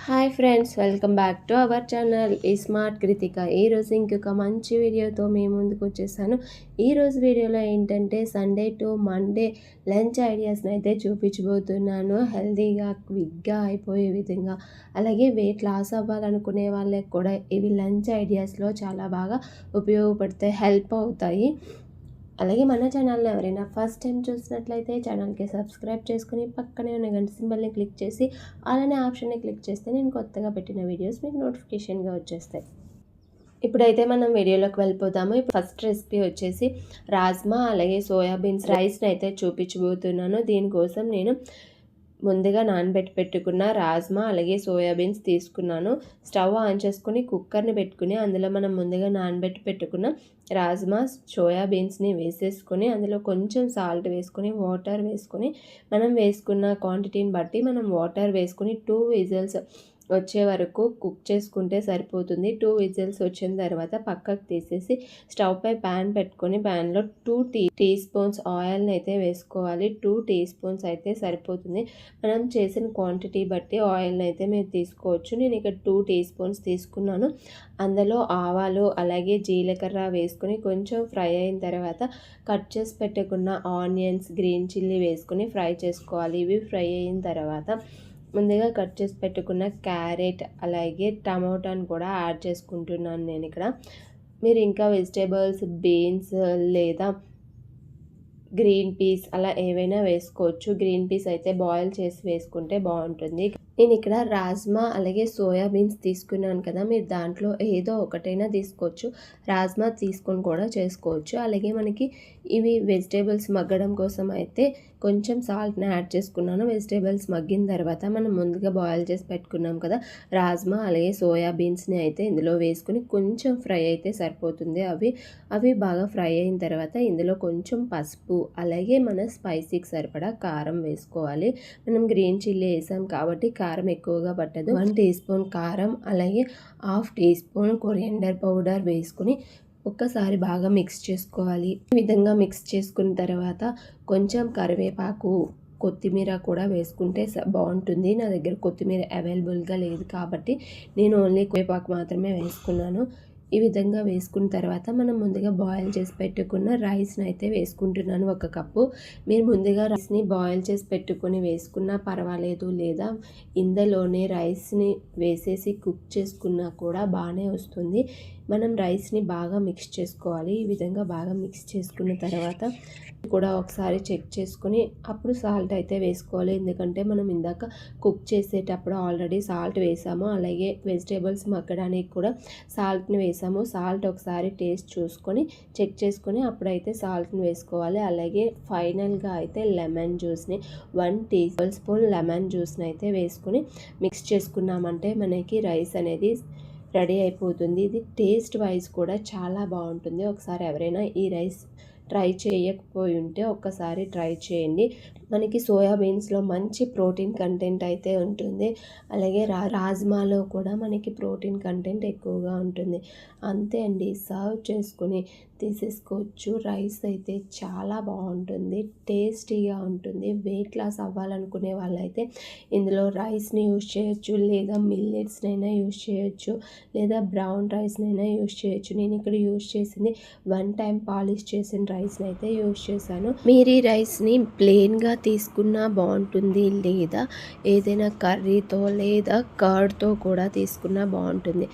Hi friends, welcome back to our channel ఈ smart Krittika. ఈరోజు ఇంకొక మంచి వీడియోతో మీ ముందుకు వచ్చేసాను. ఈరోజు వీడియోలో ఏంటంటే సండే టు మండే లంచ్ ఐడియాస్ని అయితే చూపించబోతున్నాను. హెల్తీగా క్విక్గా అయిపోయే విధంగా, అలాగే వెయిట్ లాస్ అవ్వాలనుకునే వాళ్ళకి కూడా ఇవి లంచ్ ఐడియాస్లో చాలా బాగా ఉపయోగపడతాయి, హెల్ప్ అవుతాయి. అలాగే మన ఛానల్ని ఎవరైనా ఫస్ట్ టైం చూసినట్లయితే ఛానల్కి సబ్స్క్రైబ్ చేసుకుని పక్కనే ఉన్న గంట సింబల్ని క్లిక్ చేసి అలానే ఆప్షన్ని క్లిక్ చేస్తే నేను కొత్తగా పెట్టిన వీడియోస్ మీకు నోటిఫికేషన్గా వచ్చేస్తాయి. ఇప్పుడైతే మనం వీడియోలోకి వెళ్ళిపోతాము. ఇప్పుడు ఫస్ట్ రెసిపీ వచ్చేసి రాజ్మా అలాగే సోయాబీన్స్ రైస్ని అయితే చూపించబోతున్నాను. దీనికోసం నేను ముందుగా పెట్టుకున్న రాజ్మా అలాగే సోయాబీన్స్ తీసుకున్నాను. స్టవ్ ఆన్ చేసుకుని కుక్కర్ని పెట్టుకుని అందులో మనం ముందుగా పెట్టుకున్న రాజ్మా సోయాబీన్స్ని వేసేసుకొని అందులో కొంచెం సాల్ట్ వేసుకొని వాటర్ వేసుకొని మనం వేసుకున్న క్వాంటిటీని బట్టి మనం వాటర్ వేసుకొని 2 విజిల్స్ వచ్చే వరకు కుక్ చేసుకుంటే సరిపోతుంది. 2 విజిల్స్ వచ్చిన తర్వాత పక్కకు తీసేసి స్టవ్ పై ప్యాన్ పెట్టుకొని ప్యాన్లో 2 టీ స్పూన్స్ ఆయిల్ని అయితే వేసుకోవాలి. 2 టీ స్పూన్స్ అయితే సరిపోతుంది. మనం చేసిన క్వాంటిటీ బట్టి ఆయిల్ని అయితే మీరు తీసుకోవచ్చు. నేను ఇక్కడ 2 టీ స్పూన్స్ తీసుకున్నాను. అందులో ఆవాలు అలాగే జీలకర్ర వేసుకొని కొంచెం ఫ్రై అయిన తర్వాత కట్ చేసి పెట్టుకున్న ఆనియన్స్ గ్రీన్ చిల్లీ వేసుకొని ఫ్రై చేసుకోవాలి. ఇవి ఫ్రై అయిన తర్వాత ముందుగా కట్ చేసి పెట్టుకున్న క్యారెట్ అలాగే టమాటాను కూడా యాడ్ చేసుకుంటున్నాను నేను ఇక్కడ. మీరు ఇంకా వెజిటేబుల్స్ బీన్స్ లేదా గ్రీన్ పీస్ అలా ఏవైనా వేసుకోవచ్చు. గ్రీన్ పీస్ అయితే బాయిల్ చేసి వేసుకుంటే బాగుంటుంది. నేను ఇక్కడ రాజ్మా అలాగే సోయాబీన్స్ తీసుకున్నాను కదా, మీరు దాంట్లో ఏదో ఒకటైనా తీసుకోవచ్చు. రాజ్మా తీసుకొని కూడా చేసుకోవచ్చు. అలాగే మనకి ఇవి వెజిటేబుల్స్ మగ్గడం కోసం అయితే కొంచెం సాల్ట్ని యాడ్ చేసుకున్నాను. వెజిటేబుల్స్ మగ్గిన తర్వాత మనం ముందుగా బాయిల్ చేసి పెట్టుకున్నాం కదా రాజ్మా అలాగే సోయాబీన్స్ని అయితే ఇందులో వేసుకుని కొంచెం ఫ్రై అయితే సరిపోతుంది. అవి బాగా ఫ్రై అయిన తర్వాత ఇందులో కొంచెం పసుపు అలాగే మన స్పైసీకి సరిపడా కారం వేసుకోవాలి. మనం గ్రీన్ చిల్లీ వేసాం కాబట్టి కారం ఎక్కువగా పట్టదు. 1 టీ స్పూన్ కారం అలాగే 1/2 టీ స్పూన్ కొరియండర్ పౌడర్ వేసుకుని ఒక్కసారి బాగా మిక్స్ చేసుకోవాలి. ఈ విధంగా మిక్స్ చేసుకున్న తర్వాత కొంచెం కరివేపాకు కొత్తిమీర కూడా వేసుకుంటే బాగుంటుంది. నా దగ్గర కొత్తిమీర అవైలబుల్గా లేదు కాబట్టి నేను ఓన్లీ కరివేపాకు మాత్రమే వేసుకున్నాను. ఈ విధంగా వేసుకున్న తర్వాత మనం ముందుగా బాయిల్ చేసి పెట్టుకున్న రైస్ని అయితే వేసుకుంటున్నాను 1 కప్పు. మీరు ముందుగా రైస్ని బాయిల్ చేసి పెట్టుకొని వేసుకున్నా పర్వాలేదు, లేదా ఇందులోనే రైస్ని వేసేసి కుక్ చేసుకున్నా కూడా బాగానే వస్తుంది. మనం రైస్ని బాగా మిక్స్ చేసుకోవాలి. ఈ విధంగా బాగా మిక్స్ చేసుకున్న తర్వాత కూడా ఒకసారి చెక్ చేసుకొని అప్పుడు సాల్ట్ అయితే వేసుకోవాలి. ఎందుకంటే మనం ఇందాక కుక్ చేసేటప్పుడు ఆల్రెడీ సాల్ట్ వేసాము. అలాగే వెజిటేబుల్స్ మగ్గడానికి కూడా సాల్ట్ని వేసాము. సాల్ట్ ఒకసారి టేస్ట్ చూసుకొని చెక్ చేసుకొని అప్పుడైతే సాల్ట్ని వేసుకోవాలి. అలాగే ఫైనల్గా అయితే లెమన్ జ్యూస్ని 1 టీ స్పూన్ లెమన్ జ్యూస్ని అయితే వేసుకొని మిక్స్ చేసుకున్నామంటే మనకి రైస్ అనేది రెడీ అయిపోతుంది. ఇది టేస్ట్ వైజ్ కూడా చాలా బాగుంటుంది. ఒకసారి ఎవరైనా ఈ రైస్ ట్రై చేయకపోయి ఉంటే ఒక్కసారి ట్రై చేయండి. మనకి సోయాబీన్స్లో మంచి ప్రోటీన్ కంటెంట్ అయితే ఉంటుంది. అలాగే రాజ్మాలో కూడా మనకి ప్రోటీన్ కంటెంట్ ఎక్కువగా ఉంటుంది. అంతే అండి, సర్వ్ చేసుకుని తీసేసుకోవచ్చు. రైస్ అయితే చాలా బాగుంటుంది, టేస్టీగా ఉంటుంది. వెయిట్ లాస్ అవ్వాలనుకునే వాళ్ళైతే ఇందులో రైస్ని యూజ్ చేయొచ్చు, లేదా మిల్లెట్స్నైనా యూజ్ చేయొచ్చు, లేదా బ్రౌన్ రైస్నైనా యూజ్ చేయొచ్చు. నేను ఇక్కడ యూజ్ చేసింది 1 టైం పాలిష్ చేసిన రైస్ని అయితే యూజ్ చేశాను. మీరు ఈ రైస్ని ప్లెయిన్గా తీసుకున్నా బాగుంటుంది, లేదా ఏదైనా కర్రీతో లేదా కర్డ్తో కూడా తీసుకున్నా బాగుంటుంది.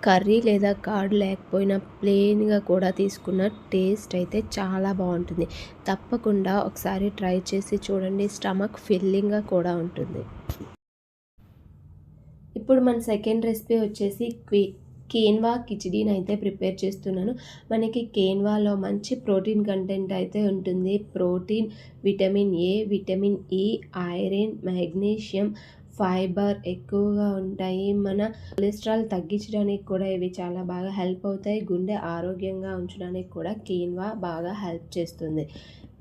కర్రీ లేదా కర్డ్ లేకపోయినా ప్లెయిన్గా కూడా తీసుకున్న టేస్ట్ అయితే చాలా బాగుంటుంది. తప్పకుండా ఒకసారి ట్రై చేసి చూడండి. స్టమక్ ఫిల్లింగ్గా కూడా ఉంటుంది. ఇప్పుడు మన సెకండ్ రెసిపీ వచ్చేసి కేన్వా కిచిడీని అయితే ప్రిపేర్ చేస్తున్నాను. మనకి కేన్వాలో మంచి ప్రోటీన్ కంటెంట్ అయితే ఉంటుంది. Protein, vitamin A, vitamin E, iron, magnesium, fibre ఎక్కువగా ఉంటాయి. మన కొలెస్ట్రాల్ తగ్గించడానికి కూడా ఇవి చాలా బాగా హెల్ప్ అవుతాయి. గుండె ఆరోగ్యంగా ఉంచడానికి కూడా కేన్వా బాగా హెల్ప్ చేస్తుంది.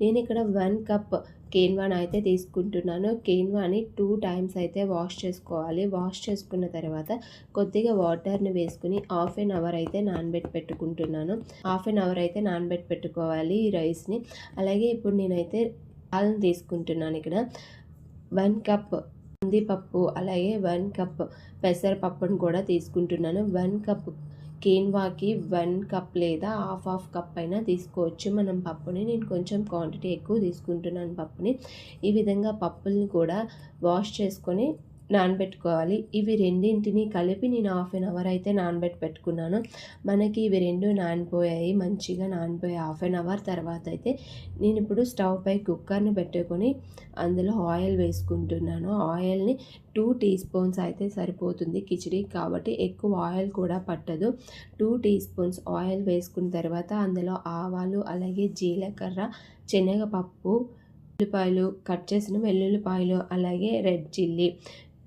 నేను ఇక్కడ 1 కప్ కేన్వాని అయితే తీసుకుంటున్నాను. కేన్వాని 2 టైమ్స్ అయితే వాష్ చేసుకోవాలి. వాష్ చేసుకున్న తర్వాత కొద్దిగా వాటర్ని వేసుకుని 1/2 అవర్ అయితే పెట్టుకుంటున్నాను. 1/2 అవర్ అయితే పెట్టుకోవాలి ఈ రైస్ని. అలాగే ఇప్పుడు నేనైతే పాలను తీసుకుంటున్నాను. ఇక్కడ 1 కప్ కందిపప్పు, అలాగే 1 కప్ పెసరపప్పును కూడా తీసుకుంటున్నాను. 1 కప్ కీన్వాకి 1 కప్ లేదా హాఫ్ కప్ అయినా తీసుకోవచ్చు మనం పప్పుని. నేను కొంచెం క్వాంటిటీ ఎక్కువ తీసుకుంటున్నాను పప్పుని. ఈ విధంగా పప్పుల్ని కూడా వాష్ చేసుకొని నానబెట్టుకోవాలి. ఇవి రెండింటిని కలిపి నేను హాఫ్ అన్ అవర్ అయితే పెట్టుకున్నాను. మనకి ఇవి రెండు నానిపోయాయి, మంచిగా నానిపోయాయి. హాఫ్ అన్ అవర్ తర్వాత అయితే నేను ఇప్పుడు స్టవ్ పై కుక్కర్ని పెట్టుకొని అందులో ఆయిల్ వేసుకుంటున్నాను. ఆయిల్ని 2 టీ స్పూన్స్ అయితే సరిపోతుంది కిచిడి కాబట్టి, ఎక్కువ ఆయిల్ కూడా పట్టదు. 2 టీ స్పూన్స్ ఆయిల్ వేసుకున్న తర్వాత అందులో ఆవాలు, అలాగే జీలకర్ర, శనగపప్పు, ఉల్లిపాయలు, కట్ చేసిన వెల్లుల్లిపాయలు, అలాగే రెడ్ చిల్లీ,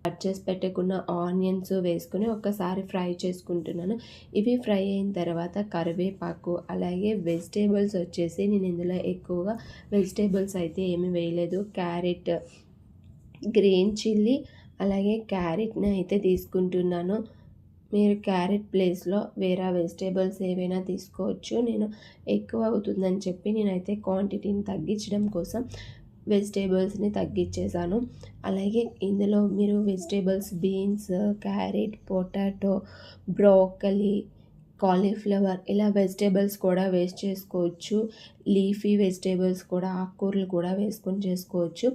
కట్ చేసి పెట్టుకున్న ఆనియన్స్ వేసుకుని ఒక్కసారి ఫ్రై చేసుకుంటున్నాను. ఇవి ఫ్రై అయిన తర్వాత కరివేపాకు, అలాగే వెజిటేబుల్స్ వచ్చేసి నేను ఇందులో ఎక్కువగా వెజిటేబుల్స్ అయితే ఏమి వేయలేదు. క్యారెట్, గ్రీన్ చిల్లీ, అలాగే క్యారెట్ని అయితే తీసుకుంటున్నాను. మీరు క్యారెట్ ప్లేస్లో వేరే వెజిటేబుల్స్ ఏవైనా తీసుకోవచ్చు. నేను ఎక్కువ అవుతుందని చెప్పి నేనైతే క్వాంటిటీని తగ్గించడం కోసం వెజిటేబుల్స్ని తగ్గించేసాను. అలాగే ఇందులో మీరు vegetables beans, carrot, potato, broccoli, cauliflower ఇలా వెజిటేబుల్స్ కూడా వేస్ట్ చేసుకోవచ్చు. లీఫీ వెజిటేబుల్స్ కూడా, ఆకుకూరలు కూడా వేసుకొని చేసుకోవచ్చు.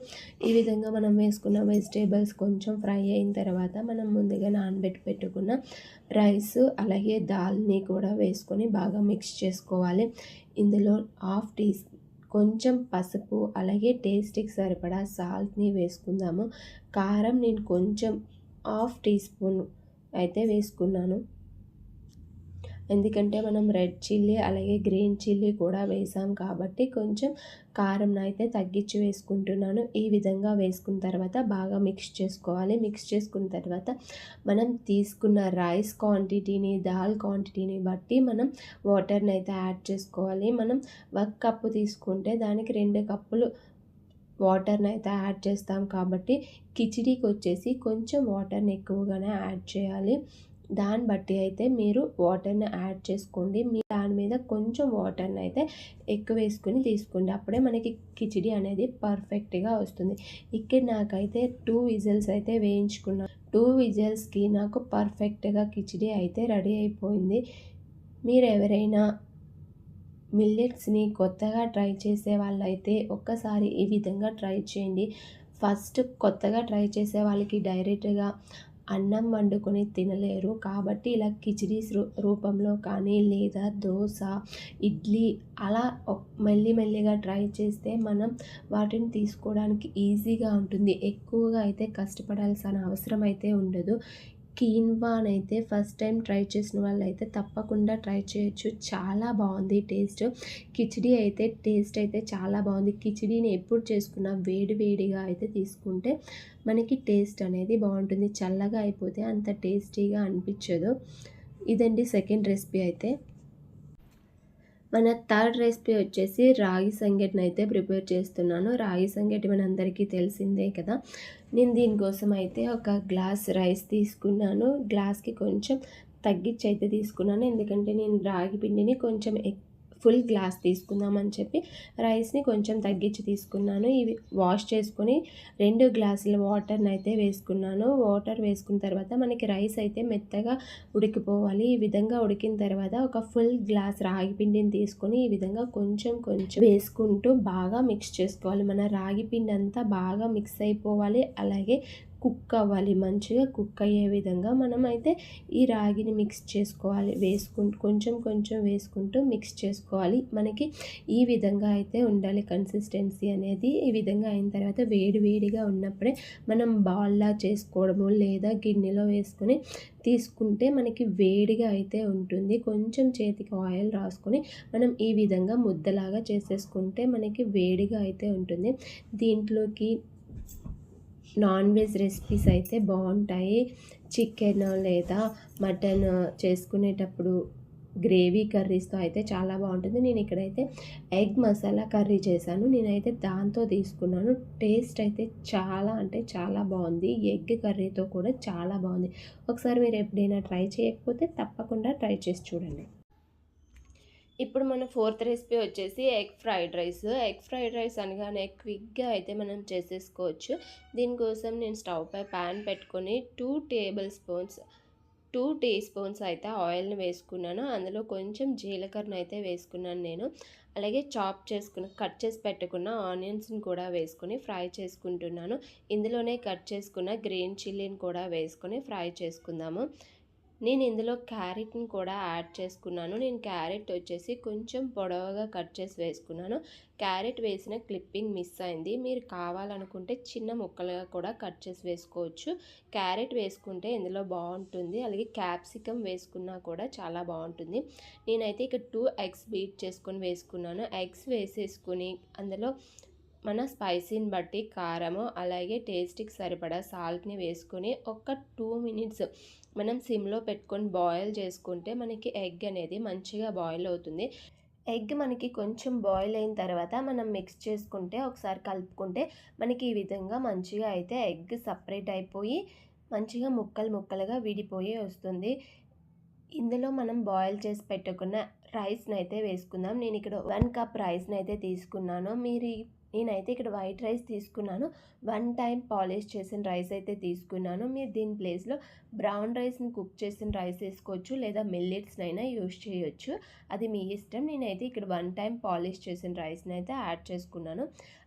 ఈ విధంగా మనం వేసుకున్న వెజిటేబుల్స్ కొంచెం ఫ్రై అయిన తర్వాత మనం ముందుగా పెట్టుకున్న రైస్, అలాగే దాల్ని కూడా వేసుకొని బాగా మిక్స్ చేసుకోవాలి. ఇందులో కొంచెం పసుపు, అలాగే టేస్ట్కి సరిపడా సాల్ట్ని వేసుకుందాము. కారం నేను కొంచెం హాఫ్ టీ స్పూన్ అయితే వేసుకున్నాను. ఎందుకంటే మనం రెడ్ చిల్లీ, అలాగే గ్రీన్ చిల్లీ కూడా వేసాం కాబట్టి కొంచెం కారం అయితే తగ్గించి వేసుకుంటున్నాను. ఈ విధంగా వేసుకున్న తర్వాత బాగా మిక్స్ చేసుకోవాలి. మిక్స్ చేసుకున్న తర్వాత మనం తీసుకున్న రైస్ క్వాంటిటీని, దాల్ క్వాంటిటీని బట్టి మనం వాటర్ని అయితే యాడ్ చేసుకోవాలి. మనం 1 కప్పు తీసుకుంటే దానికి 2 కప్పులు వాటర్ని అయితే యాడ్ చేస్తాం కాబట్టి కిచిడీకి వచ్చేసి కొంచెం వాటర్ని ఎక్కువగానే యాడ్ చేయాలి. దాన్ని బట్టి అయితే మీరు వాటర్ని యాడ్ చేసుకోండి. మీ దాని మీద కొంచెం వాటర్ని అయితే ఎక్కువ వేసుకొని తీసుకోండి. అప్పుడే మనకి కిచిడి అనేది పర్ఫెక్ట్గా వస్తుంది. ఇక్కడ నాకైతే 2 విజిల్స్ అయితే వేయించుకున్నాను. 2 విజిల్స్కి నాకు పర్ఫెక్ట్గా కిచిడి అయితే రెడీ అయిపోయింది. మీరు ఎవరైనా మిల్లెట్స్ని కొత్తగా ట్రై చేసే వాళ్ళైతే ఒక్కసారి ఈ విధంగా ట్రై చేయండి. ఫస్ట్ కొత్తగా ట్రై చేసే వాళ్ళకి డైరెక్ట్గా అన్నం వండుకొని తినలేరు కాబట్టి ఇలా కిచిడీస్ రూపంలో కానీ, లేదా దోశ, ఇడ్లీ అలా మెల్లిమెల్లిగా ట్రై చేస్తే మనం వాటిని తీసుకోవడానికి ఈజీగా ఉంటుంది. ఎక్కువగా అయితే కష్టపడాల్సిన అవసరం అయితే ఉండదు. కీన్వానైతే ఫస్ట్ టైం ట్రై చేసిన వాళ్ళైతే తప్పకుండా ట్రై చేయొచ్చు. చాలా బాగుంది టేస్ట్. కిచిడి అయితే టేస్ట్ అయితే చాలా బాగుంది. కిచిడీని ఎప్పుడు చేసుకున్నా వేడిగా అయితే తీసుకుంటే మనకి టేస్ట్ అనేది బాగుంటుంది. చల్లగా అయిపోతే అంత టేస్టీగా అనిపించదు. ఇదండి సెకండ్ రెసిపీ అయితే. మన థర్డ్ రెసిపీ వచ్చేసి రాగి సంగటిని అయితే ప్రిపేర్ చేస్తున్నాను. రాగి సంగటి మనందరికీ తెలిసిందే కదా. నేను దీనికోసం అయితే ఒక గ్లాస్ రైస్ తీసుకున్నాను. గ్లాస్కి కొంచెం తగ్గించి అయితే తీసుకున్నాను. ఎందుకంటే నేను రాగి పిండిని కొంచెం ఫుల్ గ్లాస్ తీసుకుందామని చెప్పి రైస్ని కొంచెం తగ్గించి తీసుకున్నాను. ఇవి వాష్ చేసుకొని 2 గ్లాసుల వాటర్ని అయితే వేసుకున్నాను. వాటర్ వేసుకున్న తర్వాత మనకి రైస్ అయితే మెత్తగా ఉడికిపోవాలి. ఈ విధంగా ఉడికిన తర్వాత ఒక ఫుల్ గ్లాస్ రాగి పిండిని తీసుకొని ఈ విధంగా కొంచెం వేసుకుంటూ బాగా మిక్స్ చేసుకోవాలి. మన రాగి పిండి అంతా బాగా మిక్స్ అయిపోవాలి. అలాగే కుక్ అవ్వాలి. మంచిగా కుక్ అయ్యే విధంగా మనం అయితే ఈ రాగిని మిక్స్ చేసుకోవాలి. కొంచెం వేసుకుంటూ మిక్స్ చేసుకోవాలి. మనకి ఈ విధంగా అయితే ఉండాలి కన్సిస్టెన్సీ అనేది. ఈ విధంగా అయిన తర్వాత వేడిగా ఉన్నప్పుడే మనం బాల్లా చేసుకోవడము, లేదా గిన్నెలో వేసుకొని తీసుకుంటే మనకి వేడిగా అయితే ఉంటుంది. కొంచెం చేతికి ఆయిల్ రాసుకొని మనం ఈ విధంగా ముద్దలాగా చేసేసుకుంటే మనకి వేడిగా అయితే ఉంటుంది. దీంట్లోకి నాన్ వెజ్ రెసిపీస్ అయితే బాగుంటాయి. చికెన్ లేదా మటన్ చేసుకునేటప్పుడు గ్రేవీ కర్రీస్తో అయితే చాలా బాగుంటుంది. నేను ఇక్కడైతే ఎగ్ మసాలా కర్రీ చేశాను. నేనైతే దాంతో తీసుకున్నాను. టేస్ట్ అయితే చాలా అంటే చాలా బాగుంది. ఎగ్ కర్రీతో కూడా చాలా బాగుంది. ఒకసారి మీరు ఎప్పుడైనా ట్రై చేయకపోతే తప్పకుండా ట్రై చేసి చూడండి. ఇప్పుడు మన ఫోర్త్ రెసిపీ వచ్చేసి egg fried rice. Egg fried rice అనగానే క్విక్‌గా అయితే మనం చేసేసుకోవచ్చు. దీనికోసం నేను స్టవ్ పై పాన్ పెట్టుకొని 2 టీ స్పూన్స్ అయితే ఆయిల్‌ని వేసుకున్నాను. అందులో కొంచెం జీలకర్రనైతే వేసుకున్నాను నేను. అలాగే కట్ చేసి పెట్టుకున్న ఆనియన్స్‌ని కూడా వేసుకొని ఫ్రై చేసుకుంటున్నాను. ఇందులోనే కట్ చేసుకున్న గ్రీన్ చిల్లీని కూడా వేసుకొని ఫ్రై చేసుకుందాము. నేను ఇందులో క్యారెట్‌ని కూడా యాడ్ చేసుకున్నాను. నేను క్యారెట్ వచ్చేసి కొంచెం పొడవుగా కట్ చేసి వేసుకున్నాను. క్యారెట్ వేసిన క్లిప్పింగ్ మిస్ అయింది. మీరు కావాలనుకుంటే చిన్న ముక్కలుగా కూడా కట్ చేసి వేసుకోవచ్చు. క్యారెట్ వేసుకుంటే ఇందులో బాగుంటుంది. అలాగే క్యాప్సికమ్ వేసుకున్నా కూడా చాలా బాగుంటుంది. నేనైతే ఇక 2 ఎగ్స్ బీట్ చేసుకొని వేసుకున్నాను. ఎగ్స్ వేసేసుకుని అందులో మన స్పైసీని బట్టి కారము అలాగే టేస్ట్‌కి సరిపడా సాల్ట్‌ని వేసుకొని ఒక 2 మినిట్స్ మనం సిమ్‌లో పెట్టుకొని బాయిల్ చేసుకుంటే మనకి ఎగ్ అనేది మంచిగా బాయిల్ అవుతుంది. ఎగ్ మనకి కొంచెం బాయిల్ అయిన తర్వాత మనం మిక్స్ చేసుకుంటే ఒకసారి కలుపుకుంటే మనకి ఈ విధంగా మంచిగా అయితే ఎగ్ సపరేట్ అయిపోయి మంచిగా ముక్కలు ముక్కలుగా విడిపోయి వస్తుంది. ఇందులో మనం బాయిల్ చేసి పెట్టుకున్న రైస్‌ని అయితే వేసుకుందాం. నేను ఇక్కడ 1 కప్ రైస్‌ని అయితే తీసుకున్నాను. నేనైతే ఇక్కడ వైట్ రైస్ తీసుకున్నాను. 1 టైమ్ పాలిష్ చేసిన రైస్ అయితే తీసుకున్నాను. మీరు దీని ప్లేస్‌లో బ్రౌన్ రైస్‌ని కుక్ చేసిన రైస్ వేసుకోవచ్చు లేదా మిల్లెట్స్‌నైనా యూజ్ చేయొచ్చు. అది మీ ఇష్టం. నేనైతే ఇక్కడ 1 టైమ్ పాలిష్ చేసిన రైస్‌ని అయితే యాడ్ చేసుకున్నాను.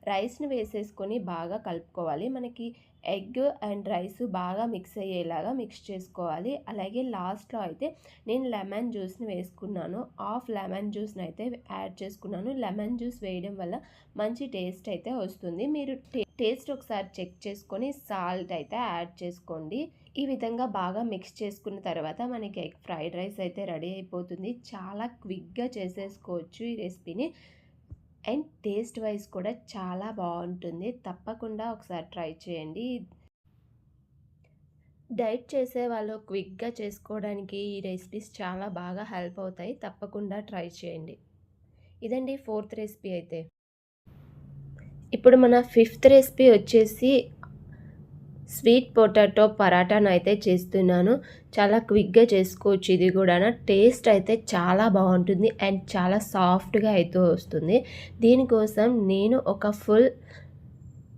రైస్‌ని వేసేసుకొని బాగా కలుపుకోవాలి. మనకి ఎగ్ అండ్ రైస్ బాగా మిక్స్ అయ్యేలాగా మిక్స్ చేసుకోవాలి. అలాగే లాస్ట్‌లో అయితే నేను లెమన్ జ్యూస్‌ని వేసుకున్నాను. హాఫ్ లెమన్ జ్యూస్‌ని అయితే యాడ్ చేసుకున్నాను. లెమన్ జ్యూస్ వేయడం వల్ల మంచి టేస్ట్ అయితే వస్తుంది. మీరు టేస్ట్ ఒకసారి చెక్ చేసుకొని సాల్ట్ అయితే యాడ్ చేసుకోండి. ఈ విధంగా బాగా మిక్స్ చేసుకున్న తర్వాత మనకి ఎగ్ ఫ్రైడ్ రైస్ అయితే రెడీ అయిపోతుంది. చాలా క్విక్‌గా చేసేసుకోవచ్చు ఈ రెసిపీని. అండ్ టేస్ట్ వైజ్ కూడా చాలా బాగుంటుంది. తప్పకుండా ఒకసారి ట్రై చేయండి. డైట్ చేసేవాళ్ళు క్విక్‌గా చేసుకోవడానికి ఈ రెసిపీస్ చాలా బాగా హెల్ప్ అవుతాయి. తప్పకుండా ట్రై చేయండి. ఇదండి ఫోర్త్ రెసిపీ అయితే. ఇప్పుడు మన ఫిఫ్త్ రెసిపీ వచ్చేసి స్వీట్ పొటాటో పరాటానైతే చేస్తున్నాను. చాలా క్విక్‌గా చేసుకోవచ్చు ఇది కూడాను. టేస్ట్ అయితే చాలా బాగుంటుంది అండ్ చాలా సాఫ్ట్‌గా అయితే వస్తుంది. దీనికోసం నేను ఒక ఫుల్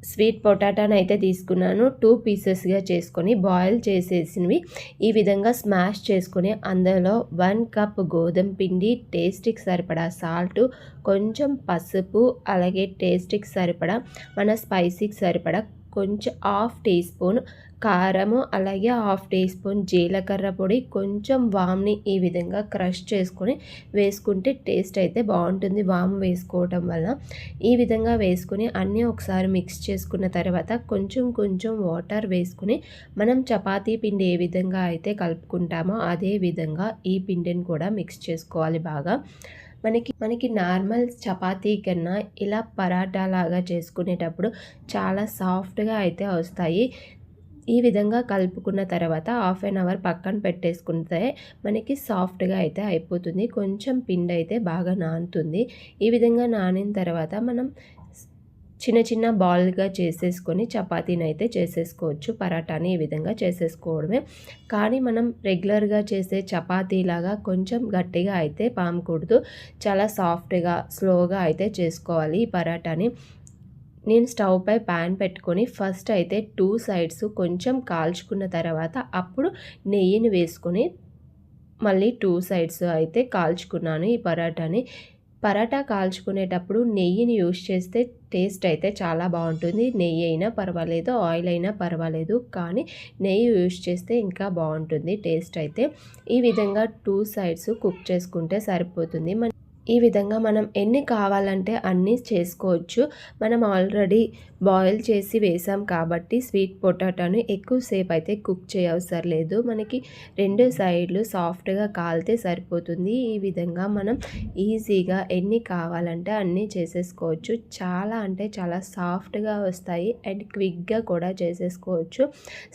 స్వీట్ పొటాటోనైతే తీసుకున్నాను. 2 పీసెస్‌గా చేసుకొని బాయిల్ చేసేసినవి ఈ విధంగా స్మాష్ చేసుకొని అందులో 1 కప్ గోధుమ పిండి, టేస్ట్‌కి సరిపడా సాల్టు, కొంచెం పసుపు, అలాగే టేస్ట్‌కి సరిపడా మన స్పైసీకి సరిపడా కొంచెం హాఫ్ టీ స్పూన్ కారము, అలాగే హాఫ్ టీ స్పూన్ జీలకర్ర పొడి, కొంచెం వామ్‌ని ఈ విధంగా క్రష్ చేసుకొని వేసుకుంటే టేస్ట్ అయితే బాగుంటుంది వాము వేసుకోవటం వల్ల. ఈ విధంగా వేసుకుని అన్నీ ఒకసారి మిక్స్ చేసుకున్న తర్వాత కొంచెం కొంచెం వాటర్ వేసుకుని మనం చపాతీ పిండి ఏ విధంగా అయితే కలుపుకుంటామో అదే విధంగా ఈ పిండిని కూడా మిక్స్ చేసుకోవాలి బాగా. మనకి నార్మల్ చపాతీ కన్నా ఇలా పరాటా లాగా చేసుకునేటప్పుడు చాలా సాఫ్ట్‌గా అయితే వస్తాయి. ఈ విధంగా కలుపుకున్న తర్వాత హాఫ్ అన్ అవర్ పక్కన పెట్టేసుకుంటే మనకి సాఫ్ట్‌గా అయితే అయిపోతుంది. కొంచెం పిండి అయితే బాగా నానుతుంది. ఈ విధంగా నానిన తర్వాత మనం చిన్న చిన్న బాల్‌గా చేసేసుకొని చపాతీని అయితే చేసేసుకోవచ్చు. పరాటాని ఈ విధంగా చేసేసుకోవడమే. కానీ మనం రెగ్యులర్‌గా చేసే చపాతీలాగా కొంచెం గట్టిగా అయితే పామకూడదు. చాలా సాఫ్ట్‌గా, స్లోగా అయితే చేసుకోవాలి ఈ పరాటాని. నేను స్టవ్ పై పాన్ పెట్టుకొని ఫస్ట్ అయితే 2 సైడ్స్ కొంచెం కాల్చుకున్న తర్వాత అప్పుడు నెయ్యిని వేసుకొని మళ్ళీ 2 సైడ్స్ అయితే కాల్చుకున్నాను ఈ పరాటాని. పరాటా కాల్చుకునేటప్పుడు నెయ్యిని యూజ్ చేస్తే టేస్ట్ అయితే చాలా బాగుంటుంది. నెయ్యి అయినా పర్వాలేదు, ఆయిల్ అయినా పర్వాలేదు, కానీ నెయ్యి యూజ్ చేస్తే ఇంకా బాగుంటుంది టేస్ట్ అయితే. ఈ విధంగా 2 సైడ్స్ కుక్ చేసుకుంటే సరిపోతుంది. ఈ విధంగా మనం ఎన్ని కావాలంటే అన్నీ చేసుకోవచ్చు. మనం ఆల్రెడీ బాయిల్ చేసి వేసాం కాబట్టి స్వీట్ పొటాటోని ఎక్కువసేపు అయితే కుక్ చేయవసరం లేదు. మనకి 2 సైడ్లు సాఫ్ట్‌గా కాలితే సరిపోతుంది. ఈ విధంగా మనం ఈజీగా ఎన్ని కావాలంటే అన్నీ చేసేసుకోవచ్చు. చాలా అంటే చాలా సాఫ్ట్‌గా వస్తాయి అండ్ క్విక్‌గా కూడా చేసేసుకోవచ్చు.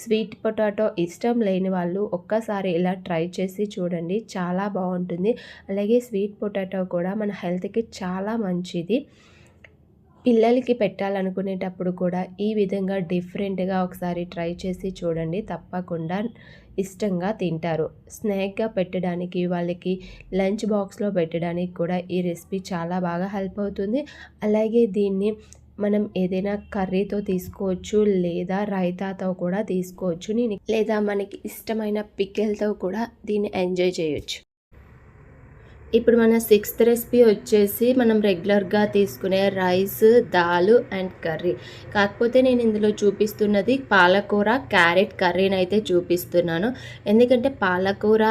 స్వీట్ పొటాటో ఇష్టం లేని వాళ్ళు ఒక్కసారి ఇలా ట్రై చేసి చూడండి. చాలా బాగుంటుంది. అలాగే స్వీట్ పొటాటో కూడా మన హెల్త్‌కి చాలా మంచిది. పిల్లలకి పెట్టాలనుకునేటప్పుడు కూడా ఈ విధంగా డిఫరెంట్గా ఒకసారి ట్రై చేసి చూడండి, తప్పకుండా ఇష్టంగా తింటారు. స్నాక్గా పెట్టడానికి, వాళ్ళకి లంచ్ బాక్స్లో పెట్టడానికి కూడా ఈ రెసిపీ చాలా బాగా హెల్ప్ అవుతుంది. అలాగే దీన్ని మనం ఏదైనా కర్రీతో తీసుకోవచ్చు, లేదా రైతాతో కూడా తీసుకోవచ్చు, లేదా మనకి ఇష్టమైన పికిల్తో కూడా దీన్ని ఎంజాయ్ చేయొచ్చు. ఇప్పుడు మన సిక్స్త్ రెసిపీ వచ్చేసి మనం రెగ్యులర్గా తీసుకునే రైస్, దాల్ అండ్ కర్రీ. కాకపోతే నేను ఇందులో చూపిస్తున్నది పాలకూర క్యారెట్ కర్రీని అయితే చూపిస్తున్నాను. ఎందుకంటే పాలకూర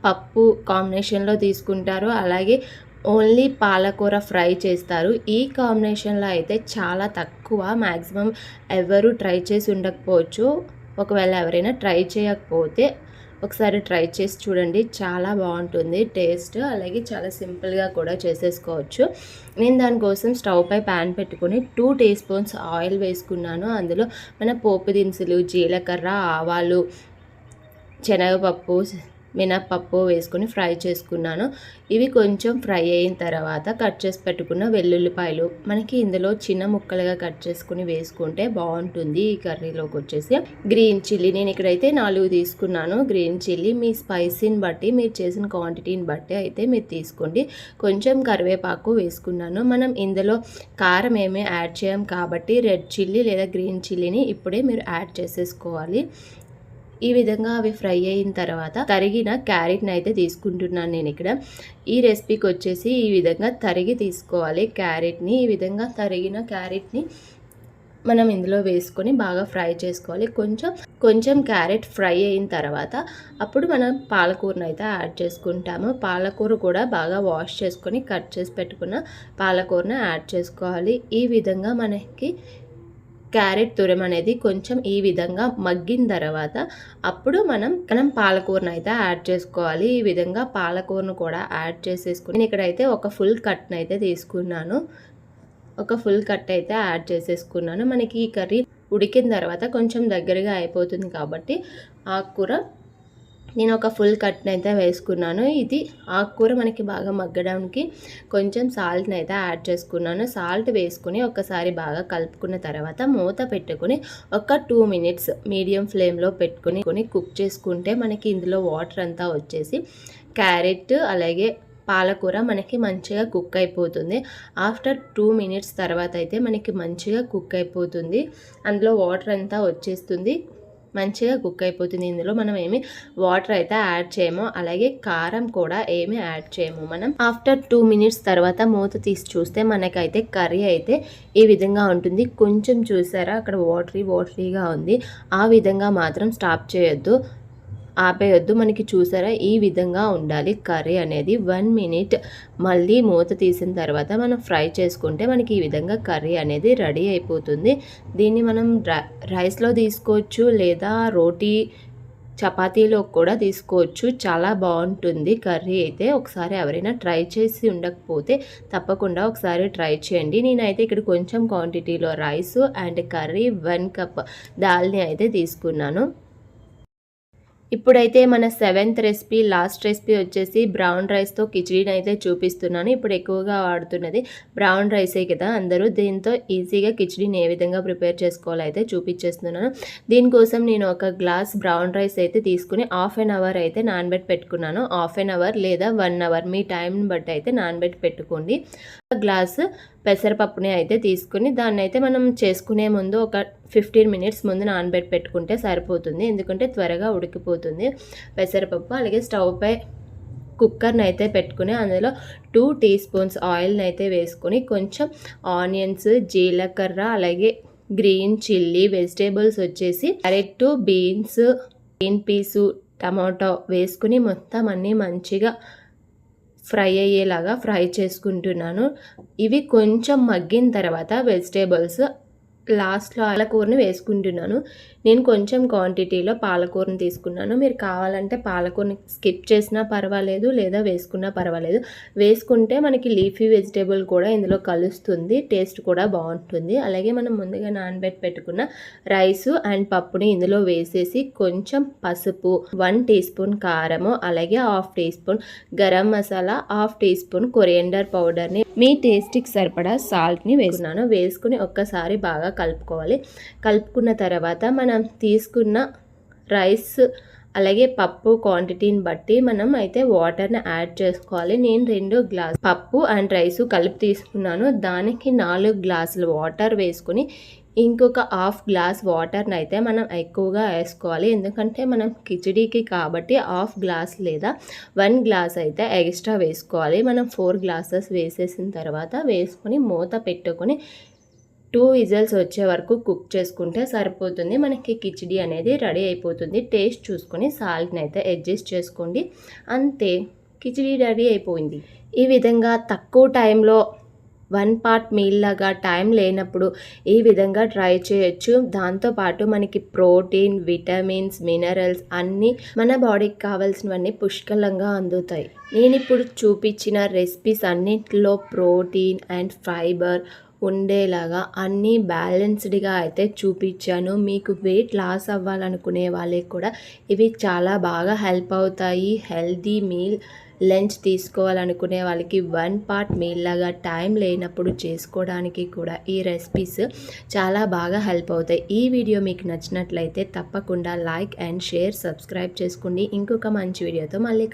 పప్పు కాంబినేషన్లో తీసుకుంటారు, అలాగే ఓన్లీ పాలకూర ఫ్రై చేస్తారు. ఈ కాంబినేషన్లో అయితే చాలా తక్కువ, మ్యాక్సిమం ఎవరు ట్రై చేసి ఉండకపోవచ్చు. ఒకవేళ ఎవరైనా ట్రై చేయకపోతే ఒకసారి ట్రై చేసి చూడండి, చాలా బాగుంటుంది టేస్ట్. అలాగే చాలా సింపుల్గా కూడా చేసేసుకోవచ్చు. నేను దానికోసం స్టవ్ పై ప్యాన్ పెట్టుకొని 2 టీ స్పూన్స్ ఆయిల్ వేసుకున్నాను. అందులో మన పోపు దినుసులు, జీలకర్ర, ఆవాలు, శనగపప్పు, మినప్పప్పు వేసుకొని ఫ్రై చేసుకున్నాను. ఇవి కొంచెం ఫ్రై అయిన తర్వాత కట్ చేసి పెట్టుకున్న వెల్లుల్లిపాయలు మనకి ఇందులో చిన్న ముక్కలుగా కట్ చేసుకుని వేసుకుంటే బాగుంటుంది. ఈ కర్రీలోకి వచ్చేసి గ్రీన్ చిల్లీ నేను ఇక్కడైతే 4 తీసుకున్నాను. గ్రీన్ చిల్లీ మీ స్పైసీని బట్టి, మీరు చేసిన క్వాంటిటీని బట్టి అయితే మీరు తీసుకోండి. కొంచెం కరివేపాకు వేసుకున్నాను. మనం ఇందులో కారం ఏమీ యాడ్ చేయం కాబట్టి రెడ్ చిల్లీ లేదా గ్రీన్ చిల్లీని ఇప్పుడే మీరు యాడ్ చేసేసుకోవాలి. ఈ విధంగా అవి ఫ్రై అయిన తర్వాత తరిగిన క్యారెట్ని అయితే తీసుకుంటున్నాను నేను ఇక్కడ. ఈ రెసిపీకి వచ్చేసి ఈ విధంగా తరిగి తీసుకోవాలి క్యారెట్ని. ఈ విధంగా తరిగిన క్యారెట్ని మనం ఇందులో వేసుకొని బాగా ఫ్రై చేసుకోవాలి. కొంచెం క్యారెట్ ఫ్రై అయిన తర్వాత అప్పుడు మనం పాలకూరను అయితే యాడ్ చేసుకుంటాము. పాలకూర కూడా బాగా వాష్ చేసుకొని కట్ చేసి పెట్టుకున్న పాలకూరను యాడ్ చేసుకోవాలి. ఈ విధంగా మనకి క్యారెట్ తురం అనేది కొంచెం ఈ విధంగా మగ్గిన తర్వాత అప్పుడు మనం పాలకూరను అయితే యాడ్ చేసుకోవాలి. ఈ విధంగా పాలకూరను కూడా యాడ్ చేసేసుకుని నేను ఇక్కడైతే ఒక ఫుల్ కట్ని అయితే తీసుకున్నాను. ఒక ఫుల్ కట్ అయితే యాడ్ చేసేసుకున్నాను. మనకి ఈ కర్రీ ఉడికిన తర్వాత కొంచెం దగ్గరగా అయిపోతుంది కాబట్టి ఆకుకూర నేను ఒక ఫుల్ కట్ని అయితే వేసుకున్నాను. ఇది ఆకుకూర మనకి బాగా మగ్గడానికి కొంచెం సాల్ట్ని అయితే యాడ్ చేసుకున్నాను. సాల్ట్ వేసుకుని ఒకసారి బాగా కలుపుకున్న తర్వాత మూత పెట్టుకుని ఒక 2 మినిట్స్ మీడియం ఫ్లేమ్లో పెట్టుకుని కుక్ చేసుకుంటే మనకి ఇందులో వాటర్ అంతా వచ్చేసి క్యారెట్ అలాగే పాలకూర మనకి మంచిగా కుక్ అయిపోతుంది. ఆఫ్టర్ 2 మినిట్స్ తర్వాత అయితే మనకి మంచిగా కుక్ అయిపోతుంది. అందులో వాటర్ అంతా వచ్చేస్తుంది, మంచిగా కుక్ అయిపోతుంది. ఇందులో మనం ఏమి వాటర్ అయితే యాడ్ చేయము, అలాగే కారం కూడా ఏమి యాడ్ చేయము. మనం ఆఫ్టర్ 2 మినిట్స్ తర్వాత మూత తీసి చూస్తే మనకైతే కర్రీ అయితే ఈ విధంగా ఉంటుంది. కొంచెం చూసారా అక్కడ వాటరీగా ఉంది, ఆ విధంగా మాత్రం స్టాప్ చేయొద్దు, ఆపేయొద్దు. మనకి చూసారా ఈ విధంగా ఉండాలి కర్రీ అనేది. 1 మినిట్ మళ్ళీ మూత తీసిన తర్వాత మనం ఫ్రై చేసుకుంటే మనకి ఈ విధంగా కర్రీ అనేది రెడీ అయిపోతుంది. దీన్ని మనం రైస్లో తీసుకోవచ్చు, లేదా రోటీ చపాతీలో కూడా తీసుకోవచ్చు. చాలా బాగుంటుంది కర్రీ అయితే. ఒకసారి ఎవరైనా ట్రై చేసి ఉండకపోతే తప్పకుండా ఒకసారి ట్రై చేయండి. నేనైతే ఇక్కడ కొంచెం క్వాంటిటీలో రైస్ అండ్ కర్రీ 1 కప్ దాల్ని అయితే తీసుకున్నాను. ఇప్పుడైతే మన 7th రెసిపీ, లాస్ట్ రెసిపీ వచ్చేసి బ్రౌన్ రైస్తో కిచిడీని అయితే చూపిస్తున్నాను. ఇప్పుడు ఎక్కువగా వాడుతున్నది బ్రౌన్ రైసే కదా అందరూ. దీంతో ఈజీగా కిచిడీని ఏ విధంగా ప్రిపేర్ చేసుకోవాలో అయితే చూపించేస్తున్నాను. దీనికోసం నేను ఒక గ్లాస్ బ్రౌన్ రైస్ అయితే తీసుకుని హాఫ్ అన్ అవర్ అయితే నానబెట్టి పెట్టుకున్నాను. హాఫ్ అన్ అవర్ లేదా 1 అవర్ మీ టైంని బట్టి అయితే నానబెట్టి పెట్టుకోండి. గ్లాసు పెసరపప్పుని అయితే తీసుకుని దాన్ని అయితే మనం చేసుకునే ముందు ఒక 15 మినిట్స్ ముందు నానబెట్టి పెట్టుకుంటే సరిపోతుంది, ఎందుకంటే త్వరగా ఉడికిపోతుంది పెసరపప్పు. అలాగే స్టవ్ పై కుక్కర్ని అయితే పెట్టుకుని అందులో 2 టీ స్పూన్స్ ఆయిల్ని అయితే వేసుకొని కొంచెం ఆనియన్స్, జీలకర్ర, అలాగే గ్రీన్ చిల్లీ, వెజిటేబుల్స్ వచ్చేసి carrot, beans, green peas, tomato వేసుకుని మొత్తం అన్నీ మంచిగా ఫ్రై అయ్యేలాగా ఫ్రై చేసుకుంటున్నాను. ఇవి కొంచెం మగ్గిన తర్వాత వెజిటేబుల్స్ లాస్ట్లో పాలకూరని వేసుకుంటున్నాను. నేను కొంచెం క్వాంటిటీలో పాలకూరని తీసుకున్నాను. మీరు కావాలంటే పాలకూరని స్కిప్ చేసినా పర్వాలేదు, లేదా వేసుకున్నా పర్వాలేదు. వేసుకుంటే మనకి లీఫీ వెజిటేబుల్ కూడా ఇందులో కలుస్తుంది, టేస్ట్ కూడా బాగుంటుంది. అలాగే మనం ముందుగా పెట్టుకున్న రైసు అండ్ పప్పుని ఇందులో వేసేసి కొంచెం పసుపు, 1 టీ స్పూన్ కారము, అలాగే 1/2 teaspoon garam masala, 1/2 teaspoon coriander పౌడర్ని, మీ టేస్ట్కి సరిపడా సాల్ట్ని వేసుకుని ఒక్కసారి బాగా కలుపుకోవాలి. కలుపుకున్న తర్వాత మనం తీసుకున్న రైస్ అలాగే పప్పు క్వాంటిటీని బట్టి మనం అయితే వాటర్ని యాడ్ చేసుకోవాలి. నేను 2 గ్లాస్ పప్పు అండ్ రైసు కలిపి తీసుకున్నాను. దానికి 4 గ్లాసులు వాటర్ వేసుకుని ఇంకొక 1/2 గ్లాస్ వాటర్ని అయితే మనం ఎక్కువగా వేసుకోవాలి. ఎందుకంటే మనం కిచిడీకి కాబట్టి 1/2 గ్లాస్ లేదా 1 గ్లాస్ అయితే ఎక్స్ట్రా వేసుకోవాలి. మనం 4 గ్లాసెస్ వేసేసిన తర్వాత వేసుకొని మూత పెట్టుకొని 2 విజిల్స్ వచ్చే వరకు కుక్ చేసుకుంటే సరిపోతుంది. మనకి కిచిడి అనేది రెడీ అయిపోతుంది. టేస్ట్ చూసుకొని సాల్ట్ని అయితే అడ్జస్ట్ చేసుకోండి. అంతే, కిచిడి రెడీ అయిపోయింది. ఈ విధంగా తక్కువ టైంలో 1 పార్ట్ మీల్ లాగా టైం లేనప్పుడు ఈ విధంగా ట్రై చేయొచ్చు. దాంతోపాటు మనకి ప్రోటీన్, విటమిన్స్, మినరల్స్ అన్నీ మన బాడీకి కావాల్సినవన్నీ పుష్కలంగా అందుతాయి. నేను ఇప్పుడు చూపించిన రెసిపీస్ అన్నింటిలో ప్రోటీన్ అండ్ ఫైబర్ ఉండేలాగా అన్నీ బ్యాలెన్స్డ్గా అయితే చూపించాను. మీకు వెయిట్ లాస్ అవ్వాలనుకునే వాళ్ళకి కూడా ఇవి చాలా బాగా హెల్ప్ అవుతాయి. హెల్తీ మీల్ లంచ్ తీసుకోవాలనుకునే వాళ్ళకి 1 పార్ట్ మీల్ లాగా టైం లేనప్పుడు చేసుకోవడానికి కూడా ఈ రెసిపీస్ చాలా బాగా హెల్ప్ అవుతాయి. ఈ వీడియో మీకు నచ్చినట్లయితే తప్పకుండా లైక్ అండ్ షేర్, సబ్స్క్రైబ్ చేసుకోండి. ఇంకొక మంచి వీడియోతో మళ్ళీ